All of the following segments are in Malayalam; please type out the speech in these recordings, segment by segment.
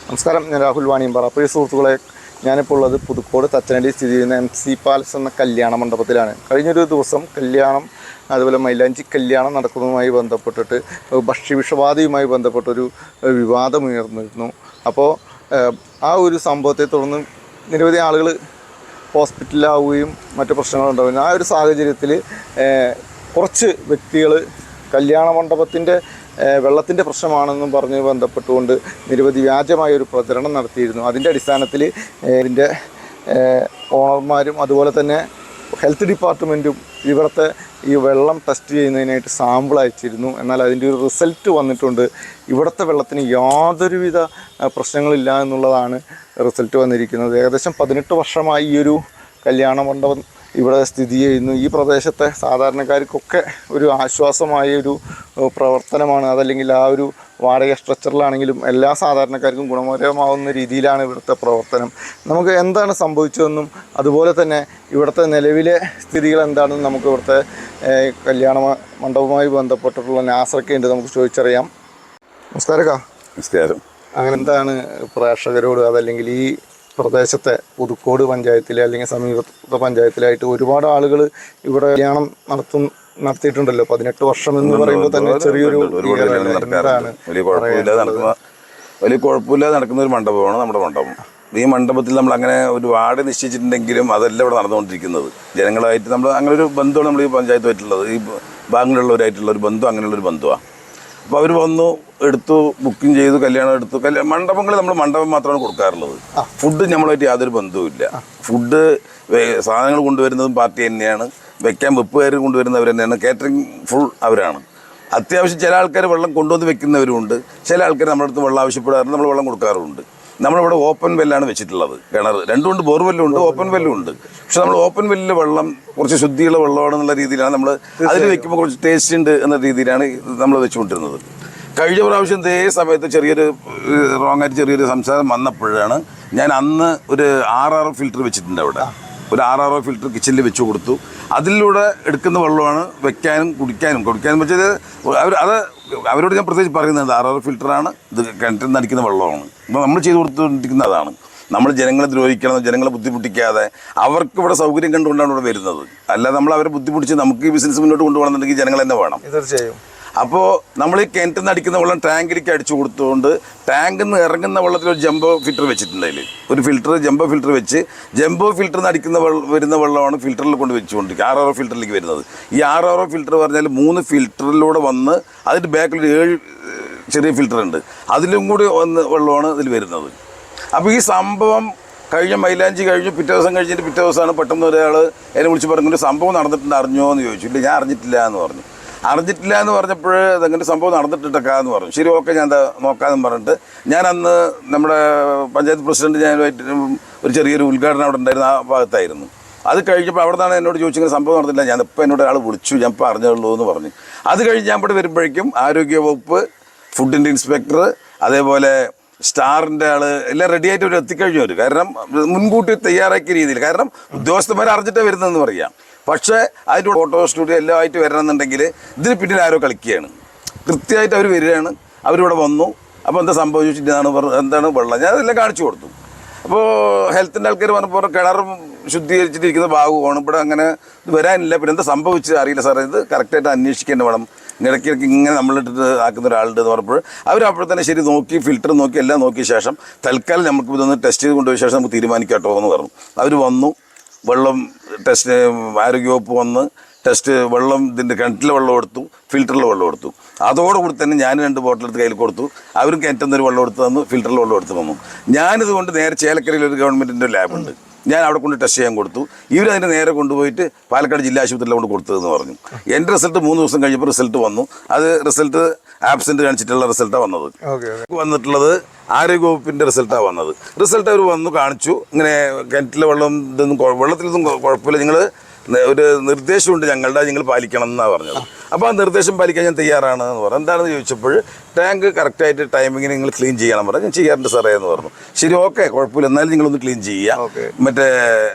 നമസ്കാരം, ഞാൻ രാഹുൽ വാണിയമ്പാറ. പ്രിയ സുഹൃത്തുക്കളെ, ഞാനിപ്പോൾ ഉള്ളത് പുതുക്കോട് തച്ചനടി സ്ഥിതി ചെയ്യുന്ന MC പാലസ് എന്ന കല്യാണ മണ്ഡപത്തിലാണ്. കഴിഞ്ഞൊരു ദിവസം കല്യാണം, അതുപോലെ മൈലാഞ്ചി കല്യാണം നടക്കുന്നതുമായി ബന്ധപ്പെട്ടിട്ട് ഭക്ഷ്യവിഷബാധയുമായി ബന്ധപ്പെട്ടൊരു വിവാദമുയർന്നിരുന്നു. അപ്പോൾ ആ ഒരു സംഭവത്തെ തുടർന്ന് നിരവധി ആളുകൾ ഹോസ്പിറ്റലിലാവുകയും മറ്റു പ്രശ്നങ്ങളുണ്ടാവുകയും, ആ ഒരു സാഹചര്യത്തിൽ കുറച്ച് വ്യക്തികൾ കല്യാണ മണ്ഡപത്തിൻ്റെ വെള്ളത്തിൻ്റെ പ്രശ്നമാണെന്നും പറഞ്ഞ് ബന്ധപ്പെട്ടുകൊണ്ട് നിരവധി വ്യാജമായ ഒരു പ്രചരണം നടത്തിയിരുന്നു. അതിൻ്റെ അടിസ്ഥാനത്തിൽ ഇതിൻ്റെ ഓണർമാരും അതുപോലെ തന്നെ ഹെൽത്ത് ഡിപ്പാർട്ട്മെൻറ്റും ഇവിടുത്തെ ഈ വെള്ളം ടെസ്റ്റ് ചെയ്യുന്നതിനായിട്ട് സാമ്പിൾ അയച്ചിരുന്നു. എന്നാൽ അതിൻ്റെ ഒരു റിസൾട്ട് വന്നിട്ടുണ്ട്. ഇവിടുത്തെ വെള്ളത്തിന് യാതൊരുവിധ പ്രശ്നങ്ങളില്ല എന്നുള്ളതാണ് റിസൾട്ട് വന്നിരിക്കുന്നത്. ഏകദേശം 18 വർഷമായി ഈ ഒരു കല്യാണ മണ്ഡപം ഇവിടെ സ്ഥിതി ചെയ്യുന്നു. ഈ പ്രദേശത്തെ സാധാരണക്കാർക്കൊക്കെ ഒരു ആശ്വാസമായ ഒരു പ്രവർത്തനമാണ്. അതല്ലെങ്കിൽ ആ ഒരു വാടക സ്ട്രക്ചറിലാണെങ്കിലും എല്ലാ സാധാരണക്കാർക്കും ഗുണകരമാവുന്ന രീതിയിലാണ് ഇവിടുത്തെ പ്രവർത്തനം. നമുക്ക് എന്താണ് സംഭവിച്ചതെന്നും അതുപോലെ തന്നെ ഇവിടുത്തെ നിലവിലെ സ്ഥിതികൾ എന്താണെന്നും നമുക്ക് ഇവിടുത്തെ കല്യാണ മണ്ഡപവുമായി ബന്ധപ്പെട്ടിട്ടുള്ള നാസറൊക്കെയുണ്ട്, നമുക്ക് ചോദിച്ചറിയാം. നമസ്കാരം. നമസ്കാരം. അങ്ങനെ എന്താണ് പ്രേക്ഷകരോട്, അതല്ലെങ്കിൽ ഈ പ്രദേശത്തെ പുതുക്കോട് പഞ്ചായത്തിലെ അല്ലെങ്കിൽ സമീപത്തെ പഞ്ചായത്തിലായിട്ട് ഒരുപാട് ആളുകൾ ഇവിടെ കല്യാണം നടത്തിയിട്ടുണ്ടല്ലോ. 18 വർഷം എന്ന് പറയുമ്പോൾ തന്നെ ചെറിയൊരു വലിയ കുഴപ്പമില്ലാതെ നടക്കുന്ന ഒരു മണ്ഡപമാണ് നമ്മുടെ മണ്ഡപം. ഈ മണ്ഡപത്തിൽ നമ്മൾ അങ്ങനെ ഒരു വാർഡ് നിശ്ചയിച്ചിട്ടുണ്ടെങ്കിലും അതല്ല ഇവിടെ നടന്നുകൊണ്ടിരിക്കുന്നത്. ജനങ്ങളായിട്ട് നമ്മൾ അങ്ങനെ ഒരു ബന്ധമാണ് നമ്മൾ ഈ പഞ്ചായത്തുമായിട്ടുള്ളത്. ഈ ഭാഗങ്ങളിലുള്ളവരായിട്ടുള്ള ഒരു ബന്ധം അങ്ങനെയുള്ളൊരു ബന്ധമാണ്. അപ്പോൾ അവർ വന്നു, എടുത്തു, ബുക്കിംഗ് ചെയ്തു, കല്യാണം എടുത്തു. മണ്ഡപങ്ങളിൽ നമ്മൾ മണ്ഡപം മാത്രമാണ് കൊടുക്കാറുള്ളത്. ഫുഡ് നമ്മളായിട്ട് യാതൊരു ബന്ധവുമില്ല. ഫുഡ് സാധനങ്ങൾ കൊണ്ടുവരുന്നതും പാർട്ടി തന്നെയാണ്, വെക്കാൻ വെപ്പുകാർ കൊണ്ടുവരുന്നവർ തന്നെയാണ്, കാറ്ററിംഗ് ഫുൾ അവരാണ്. അത്യാവശ്യം ചില ആൾക്കാർ വെള്ളം കൊണ്ടുവന്ന് വെക്കുന്നവരുമുണ്ട്, ചില ആൾക്കാർ നമ്മുടെ അടുത്ത് വെള്ളം ആവശ്യപ്പെടാറുണ്ട്, നമ്മൾ വെള്ളം കൊടുക്കാറുമുണ്ട്. നമ്മളിവിടെ ഓപ്പൺ വെല്ലാണ് വെച്ചിട്ടുള്ളത്. കിണർ രണ്ടുമുണ്ട്, ബോർവെല്ലും ഉണ്ട്, ഓപ്പൺ വെല്ലും ഉണ്ട്. പക്ഷെ നമ്മൾ ഓപ്പൺ വെല്ലിൽ വെള്ളം കുറച്ച് ശുദ്ധിയുള്ള വെള്ളമാണെന്നുള്ള രീതിയിലാണ് നമ്മൾ അതിൽ വെക്കുമ്പോൾ കുറച്ച് ടേസ്റ്റ് ഉണ്ട് എന്ന രീതിയിലാണ് നമ്മൾ വെച്ചുകൊണ്ടിരുന്നത്. കഴിഞ്ഞ പ്രാവശ്യം ഇതേ സമയത്ത് ചെറിയൊരു റോങ്ങായിട്ട് ചെറിയൊരു സംസാരം വന്നപ്പോഴാണ് ഞാൻ അന്ന് ഒരു RRO ഫിൽറ്റർ വെച്ചിട്ടുണ്ട്. അവിടെ ഒരു RRO ഫിൽറ്റർ കിച്ചണിൽ വെച്ച് കൊടുത്തു. അതിലൂടെ എടുക്കുന്ന വെള്ളമാണ് വെക്കാനും കുടിക്കാനും വെച്ചത്. അവരോട് ഞാൻ പ്രത്യേകിച്ച് പറയുന്നത് RRO ഫിൽറ്ററാണ്, ഇത് കിണറ്റിൽ നിന്ന് അടിക്കുന്ന വെള്ളമാണ്. അപ്പോൾ നമ്മൾ ചെയ്ത് കൊടുത്തുകൊണ്ടിരിക്കുന്ന അതാണ്. നമ്മൾ ജനങ്ങളെ ദ്രോഹിക്കണം, ജനങ്ങളെ ബുദ്ധിമുട്ടിക്കാതെ അവർക്ക് ഇവിടെ സൗകര്യം കണ്ടുകൊണ്ടാണ് ഇവിടെ വരുന്നത്. അല്ലാതെ നമ്മൾ അവരെ ബുദ്ധിമുട്ടിച്ച് നമുക്ക് ഈ ബിസിനസ് മുന്നോട്ട് കൊണ്ടുപോകണമെന്നുണ്ടെങ്കിൽ ജനങ്ങൾ തന്നെ വേണം. തീർച്ചയായും. അപ്പോൾ നമ്മൾ ഈ കിണറ്റിൽ നിന്ന് അടിക്കുന്ന വെള്ളം ടാങ്കിലേക്ക് അടിച്ചു കൊടുത്തുകൊണ്ട് ടാങ്കിൽ നിന്ന് ഇറങ്ങുന്ന വെള്ളത്തിൽ ഒരു ജംബോ ഫിൽറ്റർ വെച്ചിട്ടുണ്ട്. അതിൽ ഒരു ഫിൽറ്റർ ജംബോ ഫിൽറ്റർ വെച്ച് ജംബോ ഫിൽറ്ററിൽ നിന്ന് അടിക്കുന്ന വരുന്ന വെള്ളമാണ് ഫിൽറ്ററിൽ കൊണ്ട് വെച്ചുകൊണ്ടിരിക്കുക, RRO ഫിൽറ്ററിലേക്ക് വരുന്നത്. ഈ RRO ഫിൽറ്റർ പറഞ്ഞാൽ 3 ഫിൽറ്ററിലൂടെ വന്ന് അതിൻ്റെ ബാക്കിൽ 7 ചെറിയ ഫിൽറ്റർ ഉണ്ട്, അതിലും കൂടി വെള്ളമാണ് ഇതിൽ വരുന്നത്. അപ്പോൾ ഈ സംഭവം കഴിഞ്ഞ മൈലാഞ്ചി കഴിഞ്ഞു, പിറ്റേ ദിവസമാണ് പെട്ടെന്ന് ഒരാൾ എന്നെ വിളിച്ച് പറഞ്ഞു, സംഭവം നടന്നിട്ടുണ്ട്, അറിഞ്ഞോ എന്ന് ചോദിച്ചു. ഇല്ല, ഞാൻ അറിഞ്ഞിട്ടില്ല എന്ന് പറഞ്ഞപ്പോൾ അതങ്ങനെ സംഭവം നടന്നിട്ടിട്ടൊക്കെയെന്ന് പറഞ്ഞു. ശരി, ഓക്കെ, ഞാൻ എന്താ നോക്കാമെന്ന് പറഞ്ഞിട്ട് ഞാൻ അന്ന് നമ്മുടെ പഞ്ചായത്ത് പ്രസിഡന്റ് ഞാനുമായിട്ട് ഒരു ചെറിയൊരു ഉദ്ഘാടനം അവിടെ ഉണ്ടായിരുന്നു, ആ ഭാഗത്തായിരുന്നു. അത് കഴിഞ്ഞപ്പോൾ അവിടെ നിന്നാണ് എന്നോട് ചോദിച്ചിങ്ങനെ സംഭവം നടന്നില്ല. ഞാൻ ഇപ്പോൾ എന്നോട് ആൾ വിളിച്ചു, ഞാൻ ഇപ്പോൾ അറിഞ്ഞുള്ളൂ എന്ന് പറഞ്ഞു. അത് കഴിഞ്ഞ് ഞാൻ ഇവിടെ വരുമ്പോഴേക്കും ആരോഗ്യവകുപ്പ്, ഫുഡിൻ്റെ ഇൻസ്പെക്ടർ, അതേപോലെ സ്റ്റാറിൻ്റെ ആൾ എല്ലാം റെഡിയായിട്ട് അവർ എത്തിക്കഴിഞ്ഞു. അവർ കാരണം മുൻകൂട്ടി തയ്യാറാക്കിയ രീതിയിൽ, കാരണം ഉദ്യോഗസ്ഥന്മാരെ അറിഞ്ഞിട്ടേ വരുന്നതെന്ന് പറയാം. പക്ഷേ അതിൻ്റെ ഫോട്ടോ സ്റ്റുഡിയോ എല്ലാം ആയിട്ട് വരണമെന്നുണ്ടെങ്കിൽ ഇതിന് പിന്നിൽ ആരോ കളിക്കുകയാണ്. കൃത്യമായിട്ട് അവർ വരികയാണ്, അവരിവിടെ വന്നു. അപ്പോൾ എന്താ സംഭവിച്ചിട്ടാണ് എന്താണ് വെള്ളം, ഞാൻ അതെല്ലാം കാണിച്ചു കൊടുത്തു. അപ്പോൾ ഹെൽത്തിൻ്റെ ആൾക്കാർ പറഞ്ഞപ്പോൾ കിണർ ശുദ്ധീകരിച്ചിട്ടിരിക്കുന്ന ഭാഗമാണ്, ഇവിടെ അങ്ങനെ ഇത് വരാനില്ല, പിന്നെ എന്താ സംഭവിച്ചത് അറിയില്ല സാറേ, ഇത് കറക്റ്റായിട്ട് അന്വേഷിക്കേണ്ട വേണം, ഇടയ്ക്കിടയ്ക്ക് ഇങ്ങനെ നമ്മളിട്ടിട്ട് ആക്കുന്ന ഒരാളുണ്ട് എന്ന് പറഞ്ഞപ്പോൾ അവർ തന്നെ ശരി നോക്കി, ഫിൽറ്റർ നോക്കി, എല്ലാം നോക്കിയ ശേഷം തൽക്കാലം നമുക്ക് ഇതൊന്ന് ടെസ്റ്റ് ചെയ്ത് കൊണ്ടുപോയ ശേഷം നമുക്ക് തീരുമാനിക്കാട്ടോ എന്ന് പറഞ്ഞു. അവർ വന്നു, വെള്ളം ടെസ്റ്റ്, ആരോഗ്യവകുപ്പ് വന്ന് ടെസ്റ്റ്, വെള്ളം ഇതിൻ്റെ കിണറ്റിലെ വെള്ളം എടുത്തു, ഫിൽറ്ററിലെ വെള്ളം എടുത്തു. അതോടുകൂടി തന്നെ ഞാൻ 2 ബോട്ടിലെടുത്ത് കയ്യിൽ കൊടുത്തു. അവരും കിണറ്റുന്നൊരു വെള്ളം എടുത്ത് തന്നു, ഫിൽറ്ററിലെ വെള്ളം എടുത്ത് തന്നു. ഞാനിതുകൊണ്ട് നേരെ ചേലക്കരയിൽ ഒരു ഗവൺമെൻറ്റിൻ്റെ ലാബുണ്ട്, ഞാൻ അവിടെ കൊണ്ട് ടെസ്റ്റ് ചെയ്യാൻ കൊടുത്തു. ഇവരതിൻ്റെ നേരെ കൊണ്ടുപോയിട്ട് പാലക്കാട് ജില്ലാ ആശുപത്രിയിൽ കൊണ്ട് കൊടുത്തതെന്ന് പറഞ്ഞു. എൻ്റെ റിസൾട്ട് 3 ദിവസം കഴിഞ്ഞപ്പോൾ റിസൾട്ട് വന്നു. അത് റിസൾട്ട് ആബ്സെൻ്റ് കാണിച്ചിട്ടുള്ള റിസൾട്ടാണ് വന്നത്. വന്നിട്ടുള്ളത് ആരോഗ്യവകുപ്പിൻ്റെ റിസൾട്ടാണ് വന്നത്. റിസൾട്ട് അവർ വന്നു കാണിച്ചു, ഇങ്ങനെ കിണറ്റിലെ വെള്ളത്തിലൊന്നും കുഴപ്പമില്ല, നിങ്ങൾ ഒരു നിർദ്ദേശമുണ്ട് ഞങ്ങളുടെ, നിങ്ങൾ പാലിക്കണം എന്നാണ് പറഞ്ഞത്. അപ്പോൾ ആ നിർദ്ദേശം പാലിക്കാൻ ഞാൻ തയ്യാറാണ് എന്ന് പറഞ്ഞു. എന്താണെന്ന് ചോദിച്ചപ്പോൾ ടാങ്ക് കറക്റ്റായിട്ട് ടൈമിങ്ങിന് നിങ്ങൾ ക്ലീൻ ചെയ്യണം പറഞ്ഞു. ഞാൻ ചെയ്യാറുണ്ട് സാറേ എന്ന് പറഞ്ഞു. ശരി, ഓക്കെ, കുഴപ്പമില്ല, എന്നാലും നിങ്ങളൊന്ന് ക്ലീൻ ചെയ്യുക. മറ്റേ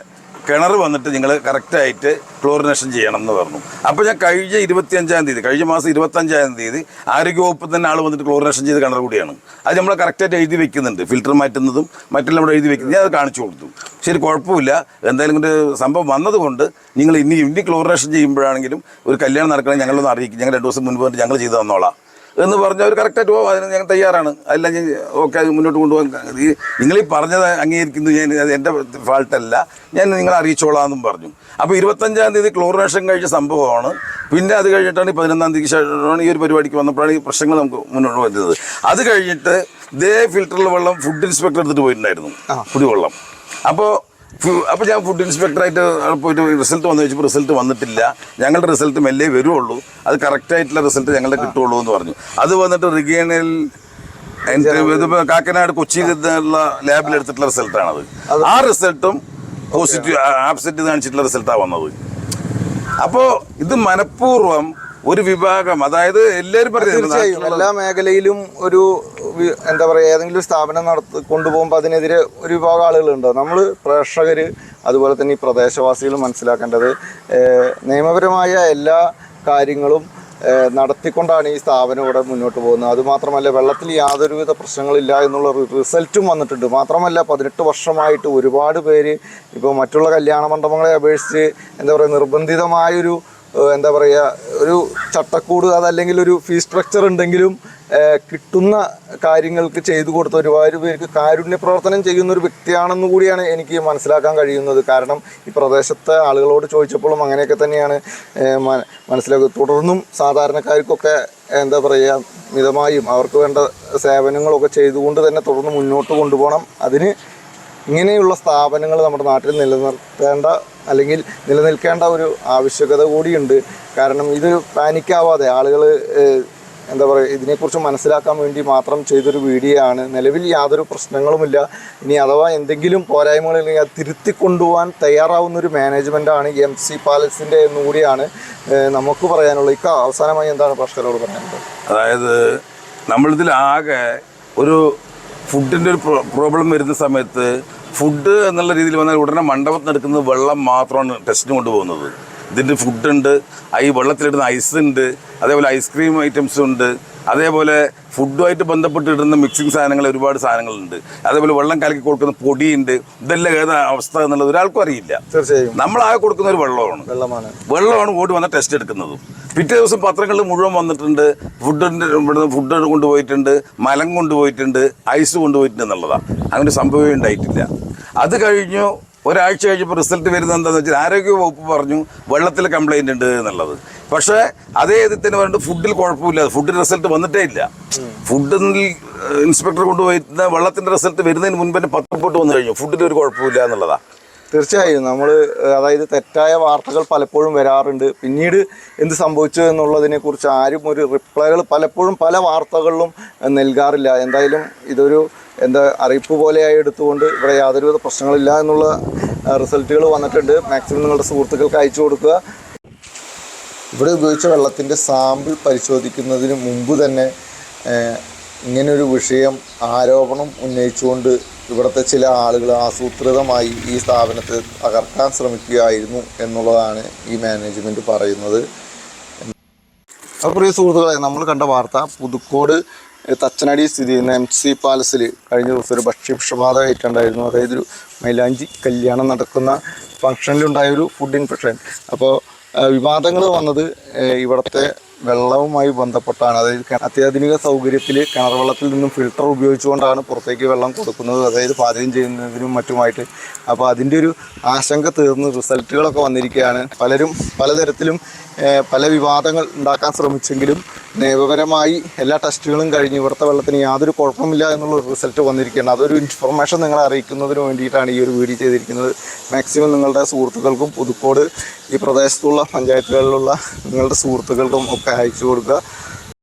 കിണർ വന്നിട്ട് നിങ്ങൾ കറക്റ്റായിട്ട് ക്ലോറിനേഷൻ ചെയ്യണം എന്ന് പറഞ്ഞു. അപ്പോൾ ഞാൻ കഴിഞ്ഞ 25-ാം തീയതി, കഴിഞ്ഞ മാസം 25-ാം തീയതി ആരോഗ്യവകുപ്പിൽ തന്നെ ആൾ വന്നിട്ട് ക്ലോറിനേഷൻ ചെയ്ത് കിണർ കൂടിയാണ്. അത് നമ്മൾ കറക്റ്റായിട്ട് എഴുതി വെക്കുന്നുണ്ട്, ഫിൽറ്റർ മാറ്റുന്നതും മറ്റെല്ലാം നമ്മൾ എഴുതി വെക്കുന്നത്. ഞാൻ അത് കാണിച്ചു കൊടുത്തു. ശരി, കുഴപ്പമില്ല, എന്തായാലും ഒരു സംഭവം വന്നതുകൊണ്ട് നിങ്ങൾ ഇനി ക്ലോറിനേഷൻ ചെയ്യുമ്പോഴാണെങ്കിലും ഒരു കല്യാണം നടക്കണമെങ്കിൽ ഞങ്ങളൊന്ന് അറിയിക്കും, ഞങ്ങൾ 2 ദിവസം മുൻപ് വന്നിട്ട് ഞങ്ങൾ ചെയ്ത് തന്നോളാം എന്ന് പറഞ്ഞാൽ അവർ കറക്റ്റായിട്ട് പോകും. അതിന് ഞങ്ങൾ തയ്യാറാണ്. അതെല്ലാം ഞാൻ ഓക്കെ, അത് മുന്നോട്ട് കൊണ്ടുപോകാൻ നിങ്ങളീ പറഞ്ഞത് അംഗീകരിക്കുന്നു. ഞാൻ അത് എൻ്റെ ഫാൾട്ടല്ല, ഞാൻ നിങ്ങളെ അറിയിച്ചോളാം എന്നും പറഞ്ഞു. അപ്പോൾ 25-ാം തീയതി ക്ലോറിനേഷൻ കഴിച്ച സംഭവമാണ്. പിന്നെ അത് കഴിഞ്ഞിട്ടാണ് 11-ാം തീയതി ശേഷമാണ് ഈ ഒരു പരിപാടിക്ക് വന്നപ്പോഴാണ് ഈ പ്രശ്നങ്ങൾ നമുക്ക് മുന്നോട്ട് വരുന്നത്. അത് കഴിഞ്ഞിട്ട് ഇതേ ഫിൽറ്ററിൽ വെള്ളം ഫുഡ് ഇൻസ്പെക്ടർ എടുത്തിട്ട് പോയിട്ടുണ്ടായിരുന്നു, കുടിവെള്ളം. അപ്പോൾ ഞാൻ ഫുഡ് ഇൻസ്പെക്ടറായിട്ട് പോയിട്ട് റിസൾട്ട് വന്നു ചോദിച്ചപ്പോൾ റിസൾട്ട് വന്നിട്ടില്ല, ഞങ്ങളുടെ റിസൾട്ട് മെല്ലെ വരുള്ളൂ, അത് കറക്റ്റായിട്ടുള്ള റിസൾട്ട് ഞങ്ങളുടെ കിട്ടുള്ളൂ എന്ന് പറഞ്ഞു. അത് വന്നിട്ട് റീജിയണൽ കാക്കനാട് കൊച്ചിയിൽ നിന്നുള്ള ലാബിൽ എടുത്തിട്ടുള്ള റിസൾട്ടാണത്. ആ റിസൾട്ടും പോസിറ്റീവ് ആബ്സെന്റ് കാണിച്ചിട്ടുള്ള റിസൾട്ടാണ് വന്നത്. അപ്പോൾ ഇത് മനഃപൂർവ്വം ഒരു വിഭാഗം, അതായത് എല്ലാവരും തീർച്ചയായും എല്ലാ മേഖലയിലും ഒരു എന്താ പറയുക, ഏതെങ്കിലും സ്ഥാപനം കൊണ്ടുപോകുമ്പോൾ അതിനെതിരെ ഒരു വിഭാഗം ആളുകളുണ്ട്. നമ്മൾ പ്രേക്ഷകർ അതുപോലെ തന്നെ ഈ പ്രദേശവാസികൾ മനസ്സിലാക്കേണ്ടത് നിയമപരമായ എല്ലാ കാര്യങ്ങളും നടത്തിക്കൊണ്ടാണ് ഈ സ്ഥാപനം ഇവിടെ മുന്നോട്ട് പോകുന്നത്. അതുമാത്രമല്ല, വെള്ളത്തിൽ യാതൊരുവിധ പ്രശ്നങ്ങളില്ല എന്നുള്ള റിസൾട്ടും വന്നിട്ടുണ്ട്. മാത്രമല്ല 18 വർഷമായിട്ട് ഒരുപാട് പേര് ഇപ്പോൾ മറ്റുള്ള കല്യാണ മണ്ഡപങ്ങളെ അപേക്ഷിച്ച് എന്താ പറയുക നിർബന്ധിതമായൊരു എന്താ പറയുക ഒരു ചട്ടക്കൂട് അതല്ലെങ്കിൽ ഒരു ഫീ സ്ട്രക്ചർ ഉണ്ടെങ്കിലും കിട്ടുന്ന കാര്യങ്ങൾക്ക് ചെയ്തു കൊടുത്ത ഒരുപാട് പേർക്ക് കാരുണ്യ പ്രവർത്തനം ചെയ്യുന്ന ഒരു വ്യക്തിയാണെന്ന് കൂടിയാണ് എനിക്ക് മനസ്സിലാക്കാൻ കഴിയുന്നത്. കാരണം ഈ പ്രദേശത്തെ ആളുകളോട് ചോദിച്ചപ്പോഴും അങ്ങനെയൊക്കെ തന്നെയാണ് മനസ്സിലാക്കുക. തുടർന്നും സാധാരണക്കാർക്കൊക്കെ എന്താ പറയുക മിതമായും അവർക്ക് വേണ്ട സേവനങ്ങളൊക്കെ ചെയ്തുകൊണ്ട് തന്നെ തുടർന്ന് മുന്നോട്ട് കൊണ്ടുപോകണം. അതിന് ഇങ്ങനെയുള്ള സ്ഥാപനങ്ങൾ നമ്മുടെ നാട്ടിൽ നിലനിൽക്കേണ്ട ഒരു ആവശ്യകത കൂടിയുണ്ട്. കാരണം ഇത് പാനിക്കാവാതെ ആളുകൾ എന്താ പറയുക ഇതിനെക്കുറിച്ച് മനസ്സിലാക്കാൻ വേണ്ടി മാത്രം ചെയ്തൊരു വീഡിയോ ആണ്. നിലവിൽ യാതൊരു പ്രശ്നങ്ങളുമില്ല. ഇനി അഥവാ എന്തെങ്കിലും പോരായ്മകളുണ്ടെങ്കിൽ അത് തിരുത്തിക്കൊണ്ടുപോകാൻ തയ്യാറാവുന്നൊരു മാനേജ്മെൻറ്റാണ് MC പാലസിൻ്റെ എന്നുകൂടിയാണ് നമുക്ക് പറയാനുള്ളത്. അവസാനമായി എന്താണ് പ്രേക്ഷകരോട് പറയാനുള്ളത്? അതായത് നമ്മളിതിലാകെ ഒരു ഫുഡിൻ്റെ ഒരു പ്രോബ്ലം വരുന്ന സമയത്ത് ഫുഡ് എന്നുള്ള രീതിയിൽ വന്നാൽ ഉടനെ മണ്ഡപത്തിൽ എടുക്കുന്നത് വെള്ളം മാത്രമാണ് ടെസ്റ്റിന് കൊണ്ടുപോകുന്നത്. ഇതിൻ്റെ ഫുഡുണ്ട്, ഈ വെള്ളത്തിലിടുന്ന ഐസ് ഉണ്ട്, അതേപോലെ ഐസ്ക്രീം ഐറ്റംസ് ഉണ്ട്, അതേപോലെ ഫുഡുമായിട്ട് ബന്ധപ്പെട്ട് ഇടുന്ന മിക്സിങ് സാധനങ്ങൾ ഒരുപാട് സാധനങ്ങളുണ്ട്, അതേപോലെ വെള്ളം കലക്കി കൊടുക്കുന്ന പൊടിയുണ്ട്. ഇതെല്ലാം ഏത് അവസ്ഥ എന്നുള്ളത് ഒരാൾക്കും അറിയില്ല. തീർച്ചയായും നമ്മളാകെ കൊടുക്കുന്ന ഒരു വെള്ളമാണ് ഓടി വന്ന ടെസ്റ്റ് എടുക്കുന്നതും. പിറ്റേ ദിവസം പത്രങ്ങളിൽ മുഴുവൻ വന്നിട്ടുണ്ട്, ഫുഡ് കൊണ്ടുപോയിട്ടുണ്ട്, മലം കൊണ്ടുപോയിട്ടുണ്ട്, ഐസ് കൊണ്ടുപോയിട്ടുണ്ട് എന്നുള്ളതാണ്. അങ്ങനെ സംഭവമേ ഉണ്ടായിട്ടില്ല. അത് കഴിഞ്ഞു ഒരാഴ്ച കഴിഞ്ഞപ്പോൾ റിസൾട്ട് വരുന്നത് എന്താണെന്ന് വെച്ചാൽ ആരോഗ്യ വകുപ്പ് പറഞ്ഞു വെള്ളത്തിൽ കംപ്ലൈൻറ്റ് ഉണ്ട് എന്നുള്ളത്. പക്ഷേ അതേ ഇതിന് പറഞ്ഞിട്ട് ഫുഡിൽ കുഴപ്പമില്ല, ഫുഡിൽ റിസൾട്ട് വന്നിട്ടേ ഇല്ല. ഫുഡിൽ ഇൻസ്പെക്ടർ കൊണ്ടുപോയിരുന്ന വെള്ളത്തിൻ്റെ റിസൾട്ട് വരുന്നതിന് മുൻപ് തന്നെ 10 റിപ്പോർട്ട് വന്നു കഴിഞ്ഞു, ഫുഡിൽ ഒരു കുഴപ്പമില്ല എന്നുള്ളതാണ്. തീർച്ചയായും അതായത് തെറ്റായ വാർത്തകൾ പലപ്പോഴും വരാറുണ്ട്. പിന്നീട് എന്ത് സംഭവിച്ചു എന്നുള്ളതിനെക്കുറിച്ച് ആരും ഒരു റിപ്ലൈകൾ പലപ്പോഴും പല വാർത്തകളിലും നൽകാറില്ല. എന്തായാലും ഇതൊരു അറിയിപ്പ് പോലെയായി എടുത്തുകൊണ്ട് ഇവിടെ യാതൊരുവിധ പ്രശ്നങ്ങളില്ല എന്നുള്ള റിസൾട്ടുകൾ വന്നിട്ടുണ്ട്. മാക്സിമം നിങ്ങളുടെ സുഹൃത്തുക്കൾക്ക് അയച്ചു കൊടുക്കുക. ഇവിടെ ഉപയോഗിച്ച വെള്ളത്തിൻ്റെ സാമ്പിൾ പരിശോധിക്കുന്നതിന് മുമ്പ് തന്നെ ഇങ്ങനൊരു വിഷയം ആരോപണം ഉന്നയിച്ചുകൊണ്ട് ഇവിടുത്തെ ചില ആളുകൾ ആസൂത്രിതമായി ഈ സ്ഥാപനത്തെ തകർക്കാൻ ശ്രമിക്കുകയായിരുന്നു എന്നുള്ളതാണ് ഈ മാനേജ്മെൻറ്റ് പറയുന്നത്. അപ്പോൾ പ്രിയ സുഹൃത്തുക്കളെ, നമ്മൾ കണ്ട വാർത്ത പുതുക്കോട് തച്ചനടി സ്ഥിതി ചെയ്യുന്ന MC പാലസിൽ കഴിഞ്ഞ ദിവസം ഒരു ഭക്ഷ്യവിഷബാധ ഏറ്റുണ്ടായിരുന്നു. അതായത് ഒരു മൈലാഞ്ചി കല്യാണം നടക്കുന്ന ഫംഗ്ഷനിലുണ്ടായൊരു ഫുഡ് ഇൻഫെക്ഷൻ. അപ്പോൾ വിവാദങ്ങൾ വന്നത് ഇവിടുത്തെ വെള്ളവുമായി ബന്ധപ്പെട്ടാണ്. അതായത് അത്യാധുനിക സൗകര്യത്തിൽ കിണർ വെള്ളത്തിൽ നിന്നും ഫിൽട്ടർ ഉപയോഗിച്ചുകൊണ്ടാണ് പുറത്തേക്ക് വെള്ളം കൊടുക്കുന്നത്, അതായത് പാചകം ചെയ്യുന്നതിനും മറ്റുമായിട്ട്. അപ്പോൾ അതിൻ്റെ ഒരു ആശങ്ക തീർന്ന് റിസൾട്ടുകളൊക്കെ വന്നിരിക്കുകയാണ്. പലരും പലതരത്തിലും പല വിവാദങ്ങൾ ഉണ്ടാക്കാൻ ശ്രമിച്ചെങ്കിലും നിയമപരമായി എല്ലാ ടെസ്റ്റുകളും കഴിഞ്ഞ് ഇവിടുത്തെ വെള്ളത്തിന് യാതൊരു കുഴപ്പമില്ല എന്നുള്ള റിസൾട്ട് വന്നിരിക്കുകയാണ്. അതൊരു ഇൻഫർമേഷൻ നിങ്ങളെ അറിയിക്കുന്നതിന് വേണ്ടിയിട്ടാണ് ഈ ഒരു വീഡിയോ ചെയ്തിരിക്കുന്നത്. മാക്സിമം നിങ്ങളുടെ സുഹൃത്തുക്കൾക്കും പുതുക്കോട് ഈ പ്രദേശത്തുള്ള പഞ്ചായത്തുകളിലുള്ള നിങ്ങളുടെ സുഹൃത്തുക്കൾക്കും ഒക്കെ അയച്ചു കൊടുക്കുക.